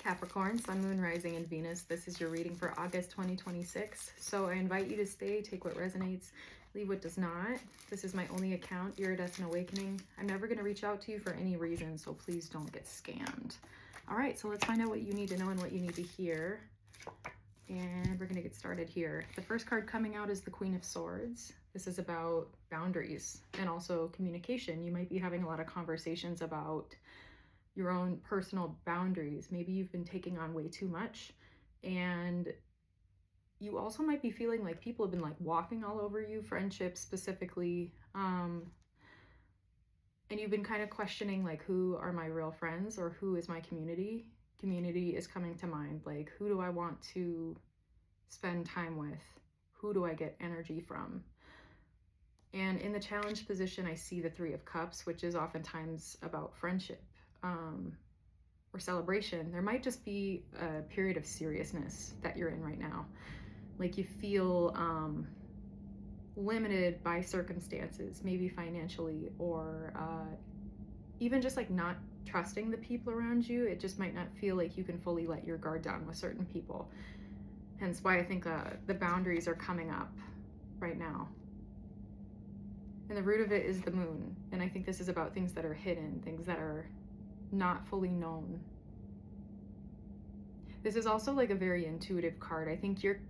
Capricorn, Sun, Moon, Rising, and Venus. This is your reading for August 2026. So I invite you to stay, take what resonates, leave what does not. This is my only account, Iridescent Awakening. I'm never going to reach out to you for any reason, so please don't get scammed. All right, so let's find out what you need to know and what you need to hear. And we're going to get started here. The first card coming out is the Queen of Swords. This is about boundaries and also communication. You might be having a lot of conversations about your own personal boundaries. Maybe you've been taking on way too much, and you also might be feeling like people have been like walking all over you, friendships specifically, and you've been kind of questioning like, who are my real friends or who is my community? Community is coming to mind. Like, who do I want to spend time with? Who do I get energy from? And in the challenge position, I see the Three of Cups, which is oftentimes about friendship or celebration. There might just be a period of seriousness that you're in right now. Like you feel limited by circumstances, maybe financially, or even just like not trusting the people around you. It just might not feel like you can fully let your guard down with certain people. Hence why I think the boundaries are coming up right now. And the root of it is the moon. And I think this is about things that are hidden, things that are not fully known. This is also like a very intuitive card. I think you're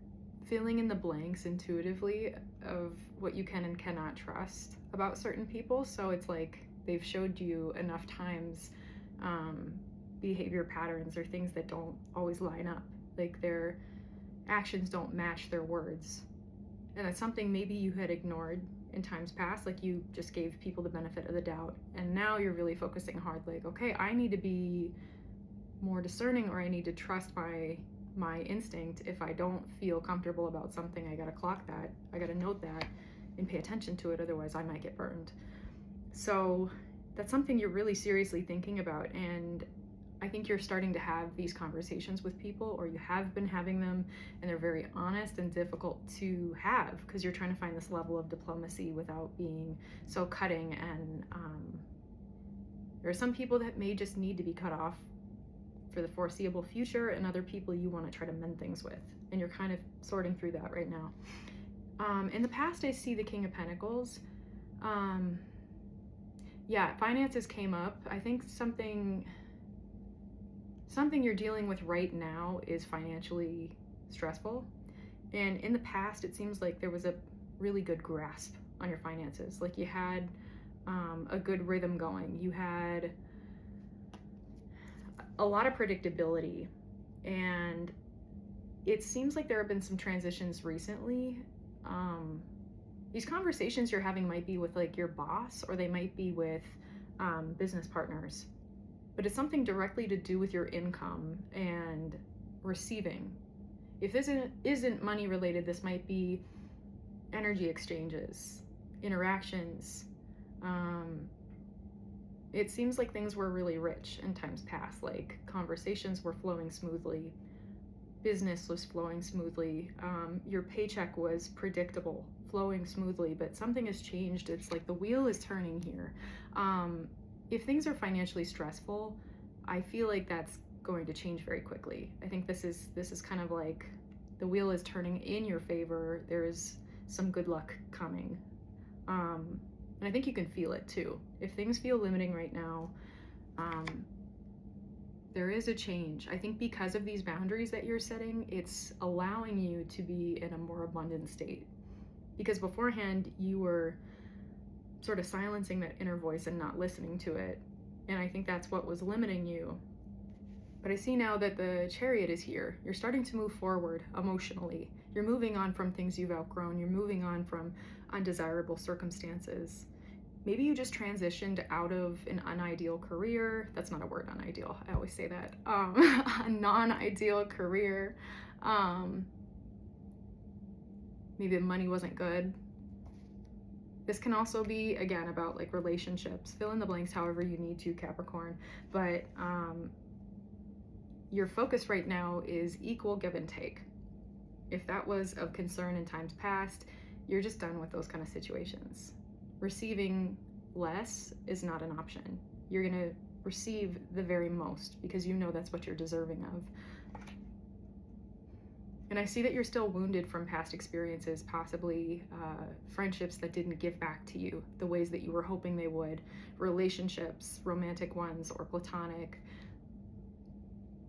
filling in the blanks intuitively of what you can and cannot trust about certain people. So it's like they've showed you enough times behavior patterns or things that don't always line up. Like their actions don't match their words. And that's something maybe you had ignored in times past, like you just gave people the benefit of the doubt, and now you're really focusing hard, like, okay, I need to be more discerning, or I need to trust my instinct. If I don't feel comfortable about something, I gotta clock that, I gotta note that and pay attention to it, otherwise I might get burned. So that's something you're really seriously thinking about, and I think you're starting to have these conversations with people, or you have been having them, and they're very honest and difficult to have because you're trying to find this level of diplomacy without being so cutting. And there are some people that may just need to be cut off for the foreseeable future, and other people you want to try to mend things with, and you're kind of sorting through that right now. In the past, I see the King of Pentacles. Yeah, finances came up. I think something you're dealing with right now is financially stressful. And in the past, it seems like there was a really good grasp on your finances. Like you had a good rhythm going. You had a lot of predictability. And it seems like there have been some transitions recently. These conversations you're having might be with like your boss, or they might be with business partners. But it's something directly to do with your income and receiving. If this isn't money related, this might be energy exchanges, interactions. It seems like things were really rich in times past, like conversations were flowing smoothly, business was flowing smoothly, your paycheck was predictable, flowing smoothly, but something has changed. It's like the wheel is turning here. If things are financially stressful, I feel like that's going to change very quickly. I think this is kind of like the wheel is turning in your favor. There's some good luck coming. And I think you can feel it too. If things feel limiting right now, there is a change. I think because of these boundaries that you're setting, it's allowing you to be in a more abundant state. Because beforehand, you were sort of silencing that inner voice and not listening to it. And I think that's what was limiting you. But I see now that the Chariot is here. You're starting to move forward emotionally. You're moving on from things you've outgrown. You're moving on from undesirable circumstances. Maybe you just transitioned out of an unideal career. That's not a word, unideal. I always say that. A non-ideal career. Maybe the money wasn't good. This can also be, again, about like relationships. Fill in the blanks however you need to, Capricorn. But your focus right now is equal give and take. If that was of concern in times past, you're just done with those kind of situations. Receiving less is not an option. You're gonna receive the very most because you know that's what you're deserving of. And I see that you're still wounded from past experiences, possibly friendships that didn't give back to you the ways that you were hoping they would, relationships, romantic ones or platonic,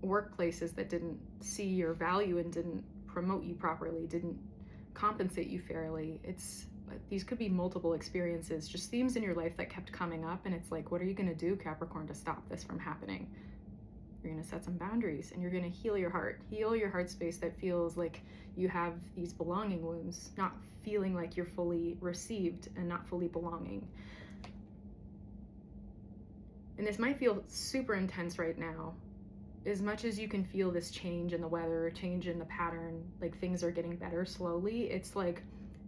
workplaces that didn't see your value and didn't promote you properly, didn't compensate you fairly. These could be multiple experiences, just themes in your life that kept coming up, and it's like, what are you going to do, Capricorn, to stop this from happening? You're going to set some boundaries, and you're going to heal your heart space that feels like you have these belonging wounds, not feeling like you're fully received and not fully belonging. And this might feel super intense right now. As much as you can feel this change in the weather, change in the pattern, like things are getting better slowly, it's like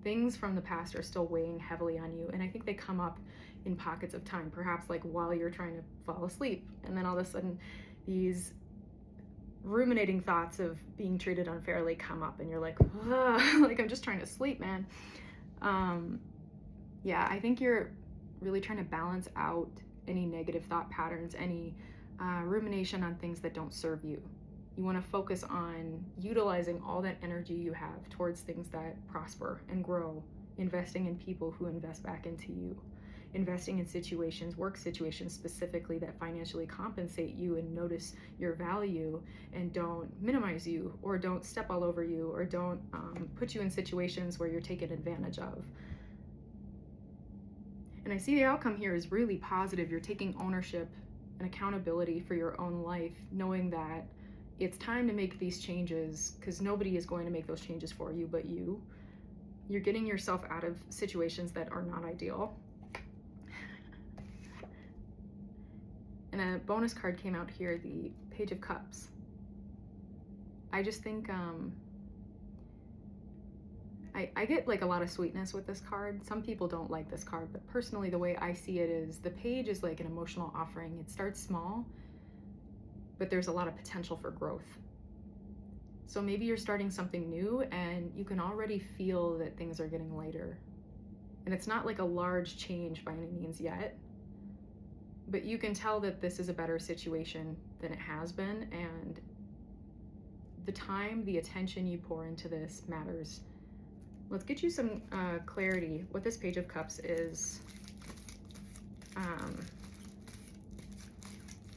things from the past are still weighing heavily on you. And I think they come up in pockets of time, perhaps like while you're trying to fall asleep. And then all of a sudden these ruminating thoughts of being treated unfairly come up and you're like, like, I'm just trying to sleep, man. Yeah, I think you're really trying to balance out any negative thought patterns, any rumination on things that don't serve you. You want to focus on utilizing all that energy you have towards things that prosper and grow, investing in people who invest back into you, investing in situations, work situations specifically, that financially compensate you and notice your value and don't minimize you or don't step all over you or don't put you in situations where you're taken advantage of. And I see the outcome here is really positive. You're taking ownership and accountability for your own life, knowing that it's time to make these changes because nobody is going to make those changes for you but you. You're getting yourself out of situations that are not ideal. And a bonus card came out here, the Page of Cups. I just think I get like a lot of sweetness with this card. Some people don't like this card, but personally the way I see it is the page is like an emotional offering. It starts small, but there's a lot of potential for growth. So maybe you're starting something new and you can already feel that things are getting lighter. And it's not like a large change by any means yet, but you can tell that this is a better situation than it has been, and the time, the attention you pour into this matters. Let's get you some clarity. What this Page of Cups is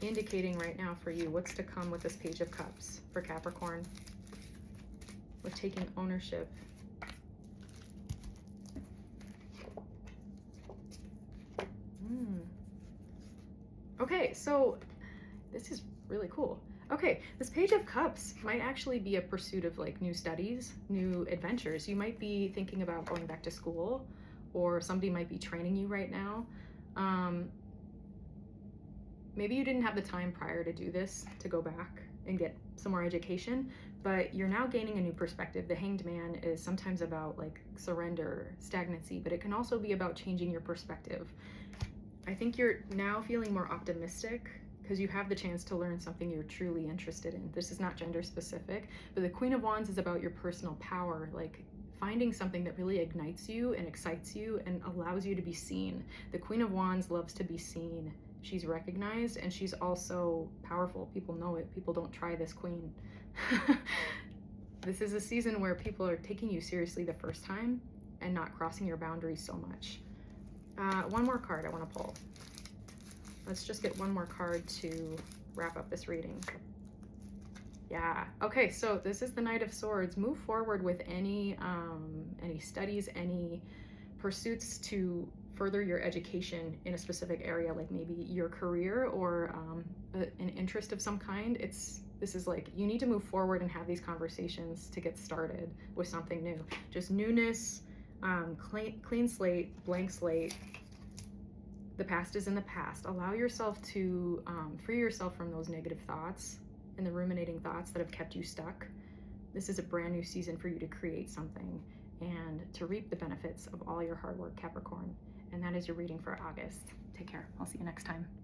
indicating right now for you. What's to come with this Page of Cups for Capricorn? With taking ownership. Okay, so this is really cool. Okay, this Page of Cups might actually be a pursuit of like new studies, new adventures. You might be thinking about going back to school, or somebody might be training you right now. Maybe you didn't have the time prior to do this, to go back and get some more education, but you're now gaining a new perspective. The Hanged Man is sometimes about like surrender, stagnancy, but it can also be about changing your perspective. I think you're now feeling more optimistic because you have the chance to learn something you're truly interested in. This is not gender specific, but the Queen of Wands is about your personal power, like finding something that really ignites you and excites you and allows you to be seen. The Queen of Wands loves to be seen. She's recognized, and she's also powerful. People know it. People don't try this queen. This is a season where people are taking you seriously the first time and not crossing your boundaries so much. One more card I want to pull. Let's just get one more card to wrap up this reading. Yeah. Okay, so this is the Knight of Swords. Move forward with any studies, any pursuits to further your education in a specific area, like maybe your career or an interest of some kind. This is like, you need to move forward and have these conversations to get started with something new. Just newness, clean slate, blank slate. The past is in the past. Allow yourself to free yourself from those negative thoughts and the ruminating thoughts that have kept you stuck. This is a brand new season for you to create something and to reap the benefits of all your hard work, Capricorn. And that is your reading for August. Take care. I'll see you next time.